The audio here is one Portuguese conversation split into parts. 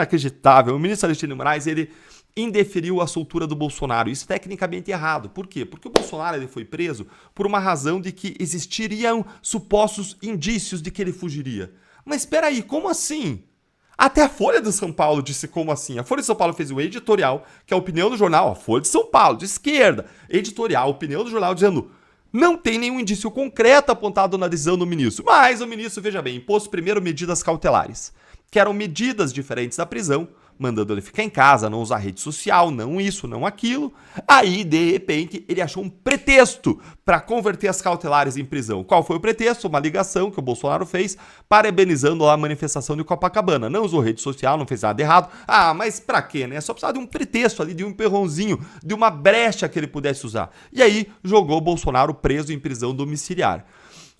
inacreditável. O ministro Alexandre de Moraes, ele indeferiu a soltura do Bolsonaro. Isso é tecnicamente errado. Por quê? Porque o Bolsonaro ele foi preso por uma razão de que existiriam supostos indícios de que ele fugiria. Mas espera aí, como assim? Até a Folha de São Paulo disse como assim. A Folha de São Paulo fez um editorial, que é a opinião do jornal, a Folha de São Paulo, de esquerda. Editorial, opinião do jornal, dizendo: não tem nenhum indício concreto apontado na decisão do ministro. Mas o ministro, veja bem, impôs primeiro medidas cautelares, que eram medidas diferentes da prisão, mandando ele ficar em casa, não usar rede social, não isso, não aquilo. Aí, de repente, ele achou um pretexto para converter as cautelares em prisão. Qual foi o pretexto? Uma ligação que o Bolsonaro fez parabenizando a manifestação de Copacabana. Não usou rede social, não fez nada errado. Ah, mas pra quê, né? Só precisava de um pretexto ali, de um empurrãozinho, de uma brecha que ele pudesse usar. E aí, jogou o Bolsonaro preso em prisão domiciliar.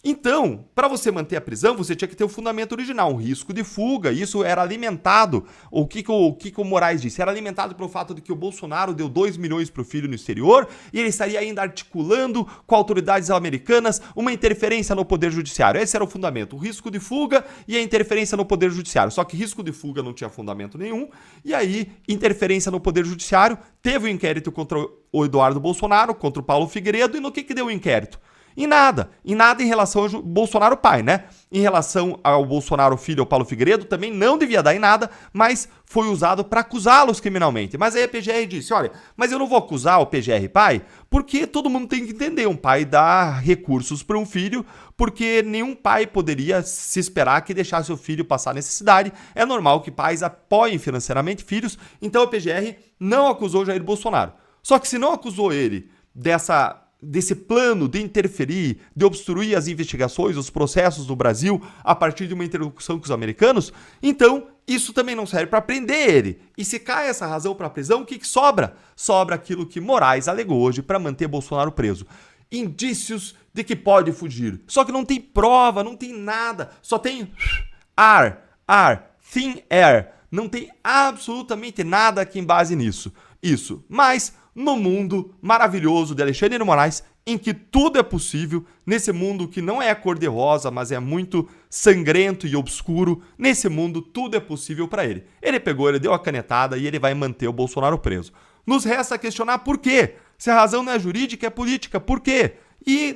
Então, para você manter a prisão, você tinha que ter o fundamento original, um risco de fuga. Isso era alimentado, o que o Moraes disse? Era alimentado pelo fato de que o Bolsonaro deu 2 milhões para o filho no exterior e ele estaria ainda articulando com autoridades americanas uma interferência no poder judiciário. Esse era o fundamento, o risco de fuga e a interferência no poder judiciário. Só que risco de fuga não tinha fundamento nenhum, e aí interferência no poder judiciário, teve o inquérito contra o Eduardo Bolsonaro, contra o Paulo Figueiredo, e no que deu o inquérito? Em nada em relação ao Bolsonaro pai, né? Em relação ao Bolsonaro filho, ao Paulo Figueiredo, também não devia dar em nada, mas foi usado para acusá-los criminalmente. Mas aí a PGR disse, olha, mas eu não vou acusar o PGR pai, porque todo mundo tem que entender, um pai dá recursos para um filho, porque nenhum pai poderia se esperar que deixasse o filho passar necessidade. É normal que pais apoiem financeiramente filhos, então a PGR não acusou Jair Bolsonaro. Só que se não acusou ele desse plano de interferir, de obstruir as investigações, os processos do Brasil a partir de uma interlocução com os americanos, então isso também não serve para prender ele. E se cai essa razão para a prisão, o que sobra? Sobra aquilo que Moraes alegou hoje para manter Bolsonaro preso. Indícios de que pode fugir. Só que não tem prova, não tem nada. Só tem thin air. Não tem absolutamente nada que embase nisso. Mas no mundo maravilhoso de Alexandre de Moraes, em que tudo é possível, nesse mundo que não é cor-de-rosa, mas é muito sangrento e obscuro, nesse mundo tudo é possível para ele. Ele pegou, ele deu a canetada e ele vai manter o Bolsonaro preso. Nos resta questionar por quê. Se a razão não é jurídica, é política, por quê? E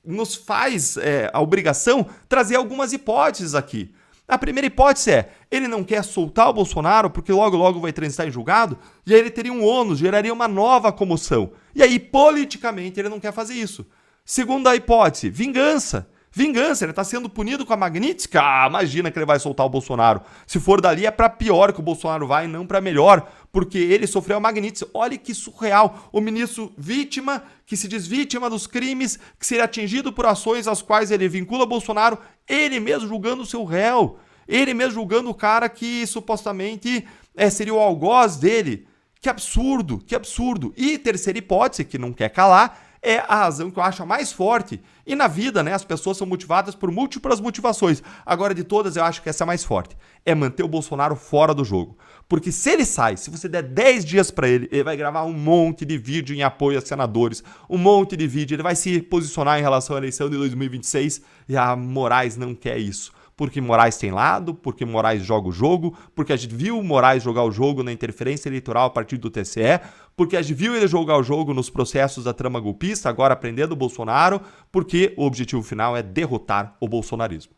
nos faz a obrigação trazer algumas hipóteses aqui. A primeira hipótese é, ele não quer soltar o Bolsonaro porque logo vai transitar em julgado, e aí ele teria um ônus, geraria uma nova comoção. E aí, politicamente, ele não quer fazer isso. Segunda hipótese, vingança. Vingança, ele está sendo punido com a Magnitsky? Ah, imagina que ele vai soltar o Bolsonaro. Se for dali, é para pior que o Bolsonaro vai, não para melhor, porque ele sofreu a Magnitsky. Olha que surreal. O ministro vítima, que se diz vítima dos crimes, que seria atingido por ações às quais ele vincula Bolsonaro, ele mesmo julgando o seu réu. Ele mesmo julgando o cara que supostamente seria o algoz dele. Que absurdo, que absurdo. E terceira hipótese, que não quer calar, é a razão que eu acho a mais forte. E na vida, né, as pessoas são motivadas por múltiplas motivações. Agora, de todas, eu acho que essa é a mais forte. É manter o Bolsonaro fora do jogo. Porque se ele sai, se você der 10 dias pra ele, ele vai gravar um monte de vídeo em apoio a senadores, um monte de vídeo, ele vai se posicionar em relação à eleição de 2026, e a Moraes não quer isso. Porque Moraes tem lado, porque Moraes joga o jogo, porque a gente viu Moraes jogar o jogo na interferência eleitoral a partir do TCE, porque a gente viu ele jogar o jogo nos processos da trama golpista, agora prendendo o Bolsonaro, porque o objetivo final é derrotar o bolsonarismo.